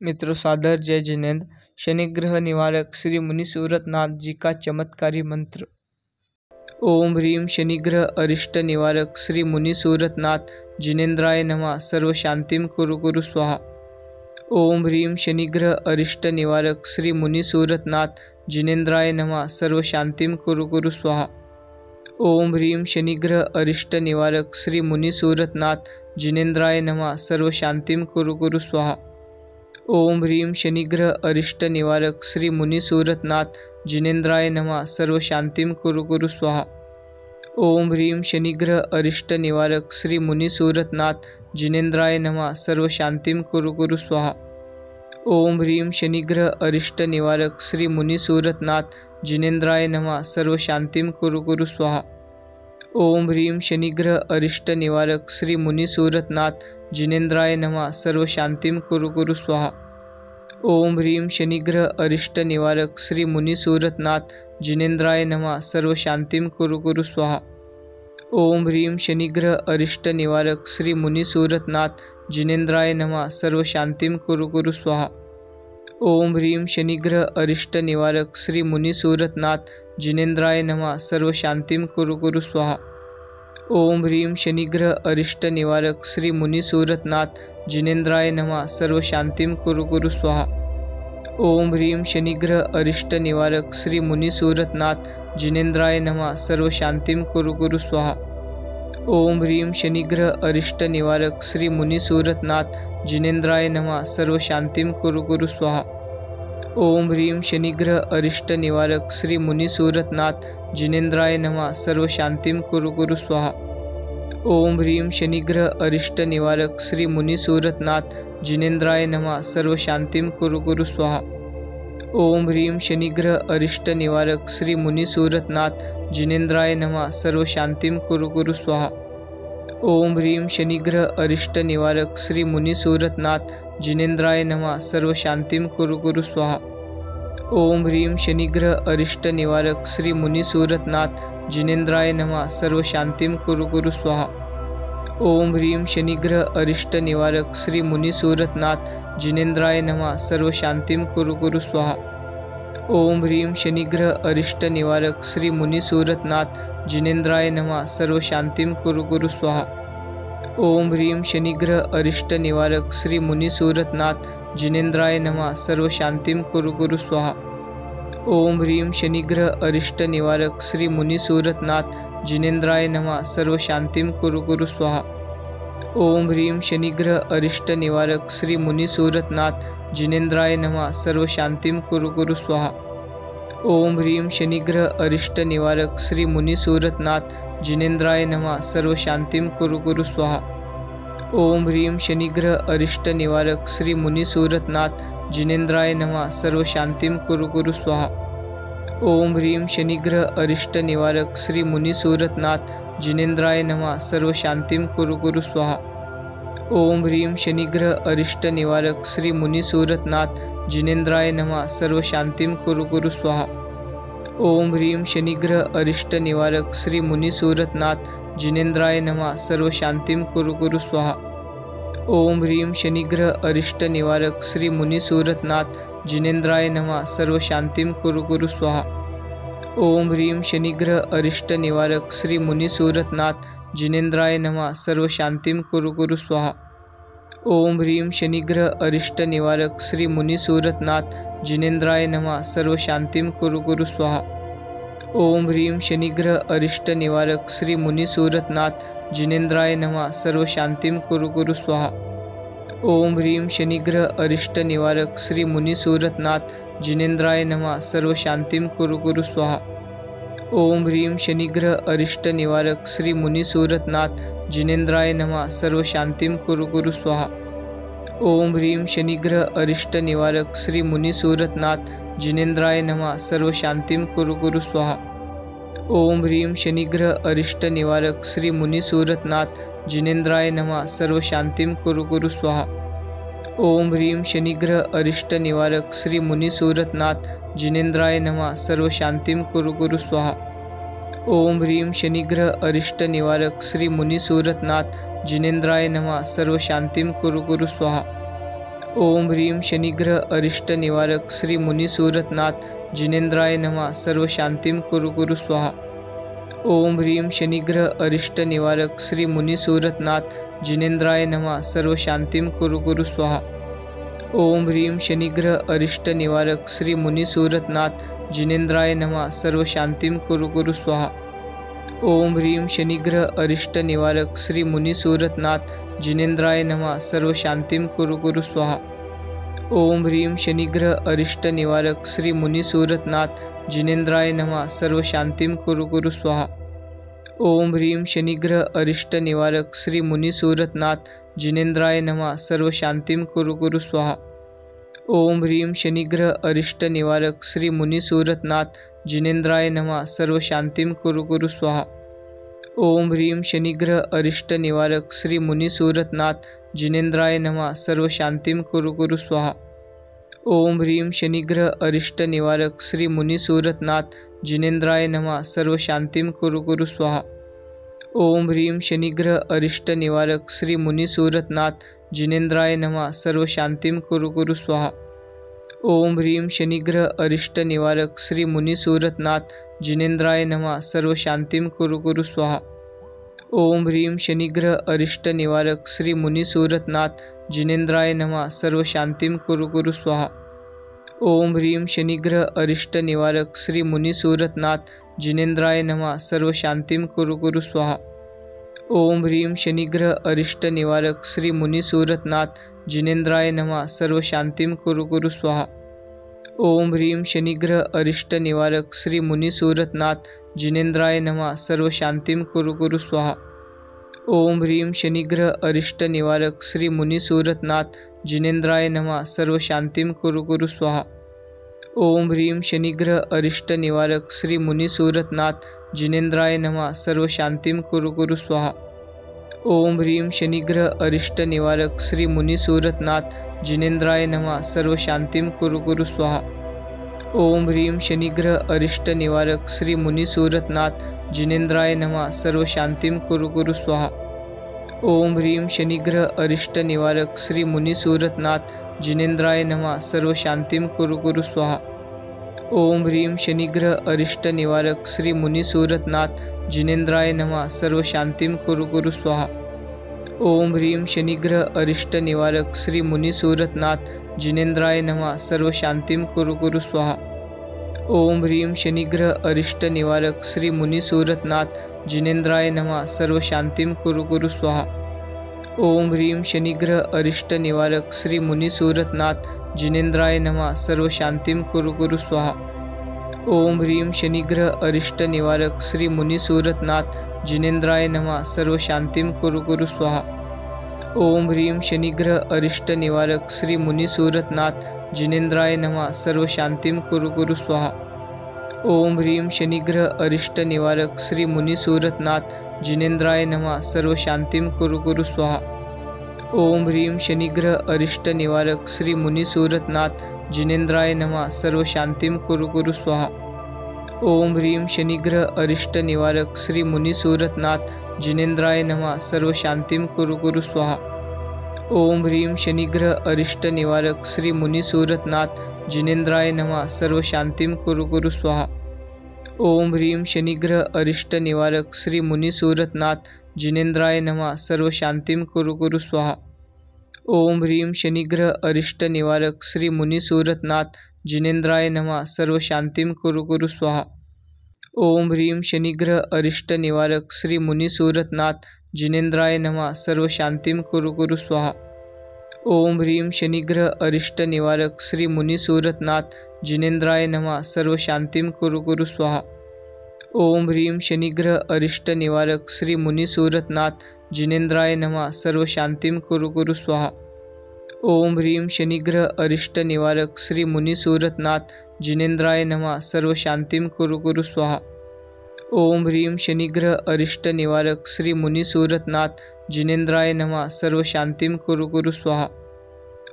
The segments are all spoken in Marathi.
मित्रों, सादर जय जिनेंद्र। शनिग्रह निवारक श्री मुनि सूरतनाथ जी का चमत्कारी मंत्र। ओम ह्रीम शनिग्रह अरिष्ट निवारक श्री मुनि सूरतनाथ जिनेन्द्राय नमः। सर्व शांतिम कुरु कुरु स्वाहा। ओम ह्रीम शनिग्रह अरिष्ट निवारक श्री मुनि सूरतनाथ जिनेन्द्राय नमः। सर्व शांतिम कुरु कुरु स्वाहा। ओम ह्रीम शनिग्रह अरिष्ट निवारक श्री मुनि सूरतनाथ जिनेन्द्राय नमः। सर्व शांतिम कुरु कुरु स्वाहा। ओम ह्रीम शनिग्रह अरिष्ट निवारक श्री मुनि सूरतनाथ जिनेन्द्राय नमः। सर्व शांतिम कुरु कुरु स्वाहा। ओम ह्रीम शनिग्रह अरिष्ट निवारक श्री मुनि सूरतनाथ जिनेन्द्राय नमः। सर्व शांतिम कुरु कुरु स्वाहा। ओम ह्रीम शनिग्रह अरिष्ट निवारक श्री मुनि सूरतनाथ जिनेन्द्राय नमः। सर्व शांतिम कुरु कुरु स्वाहा। ओम ह्रीम शनिग्रह अरिष्ट निवारक श्री मुनि सूरतनाथ जिनेन्द्राय नमः। सर्व शांतिम कुरु कुरु स्वाहा। ओम ह्रीम शनिग्रह अरिष्ट निवारक श्री मुनि सूरतनाथ जिनेन्द्राय नमः। सर्व शांतिम कुरु कुरु स्वाहा। ओम ह्रीम शनिग्रह अरिष्ट निवारक श्री मुनि सूरतनाथ जिनेन्द्राय नमः। सर्व शांतिम कुरु कुरु स्वाहा। ओम ह्रीम शनिग्रह अरिष्ट निवारक श्री मुनि सूरतनाथ जिनेन्द्राय नमः। सर्व शांतिम कुरु कुरु स्वाहा। ओम ह्रीम शनिग्रह अरिष्ट निवारक श्री मुनि सूरतनाथ जिनेन्द्राय नमः। सर्व शांतिम कुरु कुरु स्वाहा। ओम ह्रीम शनिग्रह अरिष्ट निवारक श्री मुनि सूरतनाथ जिनेन्द्राय नमः। सर्व शांतिम कुरु कुरु स्वाहा। ओम ह्रीम शनिग्रह अरिष्ट निवारक श्री मुनि सूरतनाथ जिनेन्द्राय नमः। सर्व शांतिम कुरु कुरु स्वाहा। ओम ह्रीम शनिग्रह अरिष्ट निवारक श्री मुनि सूरतनाथ जिनेन्द्राय नमः। सर्व शांतिम कुरु कुरु स्वाहा। ओम ह्रीम शनिग्रह अरिष्ट निवारक श्री मुनि सूरतनाथ जिनेन्द्राय नमः। सर्व शांतिम कुरु कुरु स्वाहा। ओम ह्रीम शनिग्रह अरिष्ट निवारक श्री मुनि सूरतनाथ जिनेन्द्राय नमः। सर्व शांतिम कुरु कुरु स्वाहा। ओम ह्रीम शनिग्रह अरिष्ट निवारक श्री मुनि सूरतनाथ जिनेन्द्राय नमः। सर्व शांतिम कुरु कुरु स्वाहा। ओम ह्रीम शनिग्रह अरिष्ट निवारक श्री मुनि सूरतनाथ जिनेन्द्राय नमः। सर्व शांतिम कुरु कुरु स्वाहा। ओम ह्रीम शनिग्रह अरिष्ट निवारक श्री मुनि सूरतनाथ जिनेन्द्राय नमः। सर्व शांतिम कुरु कुरु स्वाहा। ओम ह्रीम शनिग्रह अरिष्ट निवारक श्री मुनि सूरतनाथ जिनेन्द्राय नमः। सर्व शांतिम कुरु कुरु स्वाहा। ओम ह्रीम शनिग्रह अरिष्ट निवारक श्री मुनि सूरतनाथ जिनेन्द्राय नमः। सर्व शांतिम कुरु कुरु स्वाहा। ओम ह्रीम शनिग्रह अरिष्ट निवारक श्री मुनि सूरतनाथ जिनेन्द्राय नमः। सर्व शांतिम कुरु कुरु स्वाहा। ओम ह्रीम शनिग्रह अरिष्ट निवारक श्री मुनि सूरतनाथ जिनेन्द्राय नमः। सर्व शांतिम कुरु कुरु स्वाहा। ओम ह्रीम शनिग्रह अरिष्ट निवारक श्री मुनि सूरतनाथ जिनेन्द्राय नमः। सर्व शांतिम कुरु कुरु स्वाहा। ओम ह्रीम शनिग्रह अरिष्ट निवारक श्री मुनि सूरतनाथ जिनेन्द्राय नमः। सर्व शांतिम कुरु कुरु स्वाहा। ओम ह्रीम शनिग्रह अरिष्ट निवारक श्री मुनि सूरतनाथ जिनेन्द्राय नमः। सर्व शांतिम कुरु कुरु स्वाहा। ओम ह्रीम शनिग्रह अरिष्ट निवारक श्री मुनि सूरतनाथ जिनेन्द्राय नमः। सर्व शांतिम कुरु कुरु स्वाहा। ओम ह्रीम शनिग्रह अरिष्ट निवारक श्री मुनि सूरतनाथ जिनेन्द्राय नमः। सर्व शांतिम कुरु कुरु स्वाहा। ओम ह्रीम शनिग्रह अरिष्ट निवारक श्री मुनि सूरतनाथ जिनेन्द्राय नमः। सर्व शांतिम कुरु कुरु स्वाहा। ओम ह्रीम शनिग्रह अरिष्ट निवारक श्री मुनि सूरतनाथ जिनेन्द्राय नमः। सर्व शांतिम कुरु कुरु स्वाहा। ओम ह्रीम शनिग्रह अरिष्ट निवारक श्री मुनि सूरतनाथ जिनेन्द्राय नमः। सर्व शांतिम कुरु कुरु स्वाहा। ओम ह्रीम शनिग्रह अरिष्ट निवारक श्री मुनि सूरतनाथ जिनेन्द्राय नमः। सर्व शांतिम कुरु कुरु स्वाहा। ओम ह्रीम शनिग्रह अरिष्ट निवारक श्री मुनि सूरतनाथ जिनेन्द्राय नमः। सर्व शांतिम कुरु कुरु स्वाहा। ओम ह्रीम शनिग्रह अरिष्ट निवारक श्री मुनि सूरतनाथ जिनेन्द्राय नमः। सर्व शांतिम कुरु कुरु स्वाहा। ओम ह्रीम शनिग्रह अरिष्ट निवारक श्री मुनि सूरतनाथ जिनेन्द्राय नमः। सर्व शांतिम कुरु कुरु स्वाहा। ओम ह्रीम शनिग्रह अरिष्ट निवारक श्री मुनि सूरतनाथ जिनेन्द्राय नमः। सर्व शांतिम कुरु कुरु स्वाहा। ओम ह्रीम शनिग्रह अरिष्ट निवारक श्री मुनि सूरतनाथ जिनेन्द्राय नमः। सर्व शांतिम कुरु कुरु स्वाहा। ओम ह्रीम शनिग्रह अरिष्ट निवारक श्री मुनि सूरतनाथ जिनेन्द्राय नमः। सर्व शांतिम कुरु कुरु स्वाहा। ओम ह्रीं शनिग्रह अरिष्ट निवारक श्री मुनिसूरतनाथ जिनेंद्राय नमः सर्व शांतिं कुरु कुरु स्वाहा। ओम ह्रीं शनिग्रह अरिष्ट निवारक श्री मुनिसूरतनाथ जिनेंद्राय नमः सर्व शांतिं कुरु कुरु स्वाहा। ओम ह्रीं शनिग्रह अरिष्ट निवारक श्री मुनिसूरतनाथ जिनेंद्राय नमः सर्व शांतिं कुरु कुरु स्वाहा। ओम ह्रीं शनिग्रह अरिष्ट निवारक श्री मुनिसूरतनाथ जिनेंद्राय नमः सर्व शांतिं कुरु कुरु स्वाहा। ओम ह्रीं शनिग्रह अरिष्ट निवारक श्री मुनिसूरतनाथ जिनेंद्राय नमः सर्व शांतिं कुरु कुरु स्वाहा। ओम ह्रीं शनिग्रह अरिष्ट निवारक श्री मुनिसूरतनाथ जिनेंद्राय नमः सर्व शांतिं कुरु कुरु स्वाहा। ओम ह्रीं शनिग्रह अरिष्ट निवारक श्री मुनिसूरतनाथ जिनेंद्राय नमः सर्व शांतिं कुरु कुरु स्वाहा। ओम ह्रीं शनिग्रह अरिष्ट निवारक श्री मुनिसूरतनाथ जिनेंद्राय नमः सर्व शांतिं कुरु कुरु स्वाहा। ओम ह्रीं शनिग्रह अरिष्ट निवारक श्री मुनिसूरतनाथ जिनेंद्राय नमः सर्व शांतिं कुरु कुरु स्वाहा। ओम ह्रीं शनिग्रह अरिष्ट निवारक श्री मुनिसूरतनाथ जिनेंद्राय नमः सर्व शांतिं कुरु कुरु स्वाहा। ओम ह्रीं शनिग्रह अरिष्ट निवारक श्री मुनिसूरतनाथ जिनेंद्राय नमः सर्व शांतिं कुरु कुरु स्वाहा। ओम ह्रीं शनिग्रह अरिष्ट निवारक श्री मुनिसूरतनाथ जिनेंद्राय नमः सर्व शांतिं कुरु कुरु स्वाहा। ओम ह्रीं शनिग्रह अरिष्ट निवारक श्री मुनिसूरतनाथ जिनेंद्राय नमः सर्व शांतिं कुरु कुरु स्वाहा। ओम ह्रीं शनिग्रह अरिष्ट निवारक श्री मुनिसूरतनाथ जिनेंद्राय नमः सर्व शांतिं कुरु कुरु स्वाहा। ओम ह्रीं शनिग्रह अरिष्ट निवारक श्री मुनिसूरतनाथ जिनेंद्राय नमः सर्व शांतिं कुरु कुरु स्वाहा। ओम ह्रीं शनिग्रह अरिष्ट निवारक श्री मुनिसूरतनाथ जिनेंद्राय नमः सर्व शांतिं कुरु कुरु स्वाहा। ओम ह्रीं शनिग्रह अरिष्ट निवारक श्री मुनिसूरतनाथ जिनेंद्राय नमः सर्व शांतिं कुरु कुरु स्वाहा। ओम ह्रीं शनिग्रह अरिष्ट निवारक श्री मुनिसूरतनाथ जिनेंद्राय नमः सर्व शांतिं कुरु कुरु स्वाहा। ओम ह्रीं शनिग्रह अरिष्ट निवारक श्री मुनिसूरतनाथ जिनेंद्राय नमः सर्व शांतिं कुरु कुरु स्वाहा। ओम ह्रीं शनिग्रह अरिष्ट निवारक श्री मुनिसूरतनाथ जिनेंद्राय नमः सर्व शांतिं कुरु कुरु स्वाहा। ओम ह्रीं शनिग्रह अरिष्ट निवारक श्री मुनिसूरतनाथ जिनेंद्राय नमः सर्व शांतिं कुरु कुरु स्वाहा। ओम ह्रीं शनिग्रह अरिष्ट निवारक श्री मुनिसूरतनाथ जिनेंद्राय नमः सर्व शांतिं कुरु कुरु स्वाहा। ओम ह्रीं शनिग्रह अरिष्ट निवारक श्री मुनिसूरतनाथ जिनेंद्राय नमः सर्व शांतिं कुरु कुरु स्वाहा। ओम ह्रीं शनिग्रह अरिष्ट निवारक श्री मुनिसूरतनाथ जिनेंद्राय नमः सर्व शांतिं कुरु कुरु स्वाहा। ओम ह्रीं शनिग्रह अरिष्ट निवारक श्री मुनिसूरतनाथ जिनेंद्राय नमः सर्व शांतिं कुरु कुरु स्वाहा। ओम ह्रीं शनिग्रह अरिष्ट निवारक श्री मुनिसूरतनाथ जिनेंद्राय नमः सर्व शांतिं कुरु कुरु स्वाहा। ओम ह्रीं शनिग्रह अरिष्ट निवारक श्री मुनिसूरतनाथ जिनेंद्राय नमः सर्व शांतिं कुरु कुरु स्वाहा। ओम ह्रीं शनिग्रह अरिष्ट निवारक श्री मुनिसूरतनाथ जिनेंद्राय नमः सर्व शांतिं कुरु कुरु स्वाहा। ओम ह्रीं शनिग्रह अरिष्ट निवारक श्री मुनिसूरतनाथ जिनेंद्राय नमः सर्व शांतिं कुरु कुरु स्वाहा। ओम ह्रीं शनिग्रह अरिष्ट निवारक श्री मुनिसूरतनाथ जिनेंद्राय नमः सर्व शांतिं कुरु कुरु स्वाहा। ओम ह्रीं शनिग्रह अरिष्ट निवारक श्री मुनिसूरतनाथ जिनेंद्राय नमः सर्व शांतिं कुरु कुरु स्वाहा। ओम ह्रीं शनिग्रह अरिष्ट निवारक श्री मुनिसूरतनाथ जिनेंद्राय नमः सर्व शांतिं कुरु कुरु स्वाहा। ओम ह्रीं शनिग्रह अरिष्ट निवारक श्री मुनिसूरतनाथ जिनेंद्राय नमः सर्व शांतिं कुरु कुरु स्वाहा। ओम ह्रीं शनिग्रह अरिष्ट निवारक श्री मुनिसूरतनाथ जिनेंद्राय नमः सर्व शांतिं कुरु कुरु स्वाहा। ओम ह्रीं शनिग्रह अरिष्ट निवारक श्री मुनिसूरतनाथ जिनेंद्राय नमः सर्व शांतिं कुरु कुरु स्वाहा। ओम ह्रीं शनिग्रह अरिष्ट निवारक श्री मुनिसूरतनाथ जिनेंद्राय नमः सर्व शांतिं कुरु कुरु स्वाहा। ओम ह्रीं शनिग्रह अरिष्ट निवारक श्री मुनिसूरतनाथ जिनेंद्राय नमः सर्व शांतिं कुरु कुरु स्वाहा।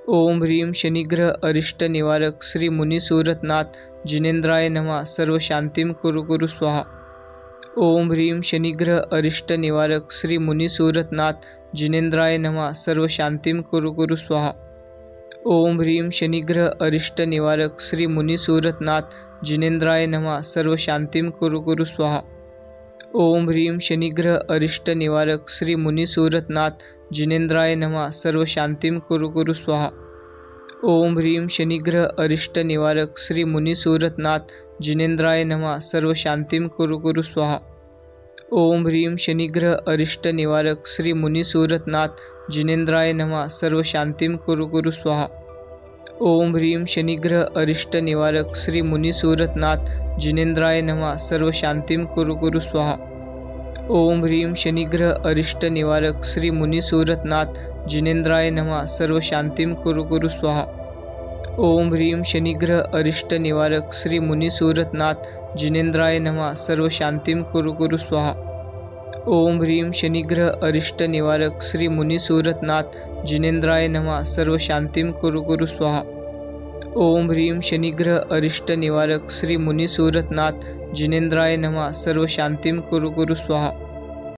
ओम ह्रीं शनिग्रह अरिष्ट निवारक श्री मुनिसूरतनाथ जिनेंद्राय नमः सर्व शांतिं कुरु कुरु स्वाहा। ओम ह्रीं शनिग्रह अरिष्ट निवारक श्री मुनिसूरतनाथ जिनेंद्राय नमः सर्व शांतिं कुरु कुरु स्वाहा। ओम ह्रीं शनिग्रह अरिष्ट निवारक श्री मुनिसूरतनाथ जिनेंद्राय नमः सर्व शांतिं कुरु कुरु स्वाहा। ओम ह्रीं शनिग्रह अरिष्ट निवारक श्री मुनिसूरतनाथ जिनेंद्राय नमः सर्व शांतिं कुरु कुरु स्वाहा। ओम ह्रीं शनिग्रह अरिष्ट निवारक श्री मुनिसूरतनाथ जिनेंद्राय नमः सर्व शांतिं कुरु कुरु स्वाहा। ओम ह्रीं शनिग्रह अरिष्ट निवारक श्री मुनिसूरतनाथ जिनेंद्राय नमः सर्व शांतिं कुरु कुरु स्वाहा। ओम ह्रीं शनिग्रह अरिष्ट निवारक श्री मुनिसूरतनाथ जिनेंद्राय नमः सर्व शांतिं कुरु कुरु स्वाहा। ओम ह्रीं शनिग्रह अरिष्ट निवारक श्री मुनिसूरतनाथ जिनेंद्राय नमः सर्व शांतिं कुरु कुरु स्वाहा। ओम ह्रीं शनिग्रह अरिष्ट निवारक श्री मुनिसूरतनाथ जिनेंद्राय नमः सर्व शांतिं कुरु कुरु स्वाहा। ओम ह्रीं शनिग्रह अरिष्ट निवारक श्री मुनिसूरतनाथ जिनेंद्राय नमः सर्व शांतिं कुरु कुरु स्वाहा। ओम ह्रीं शनिग्रह अरिष्ट निवारक श्री मुनिसूरतनाथ जिनेंद्राय नमः सर्व शांतिं कुरु कुरु स्वाहा।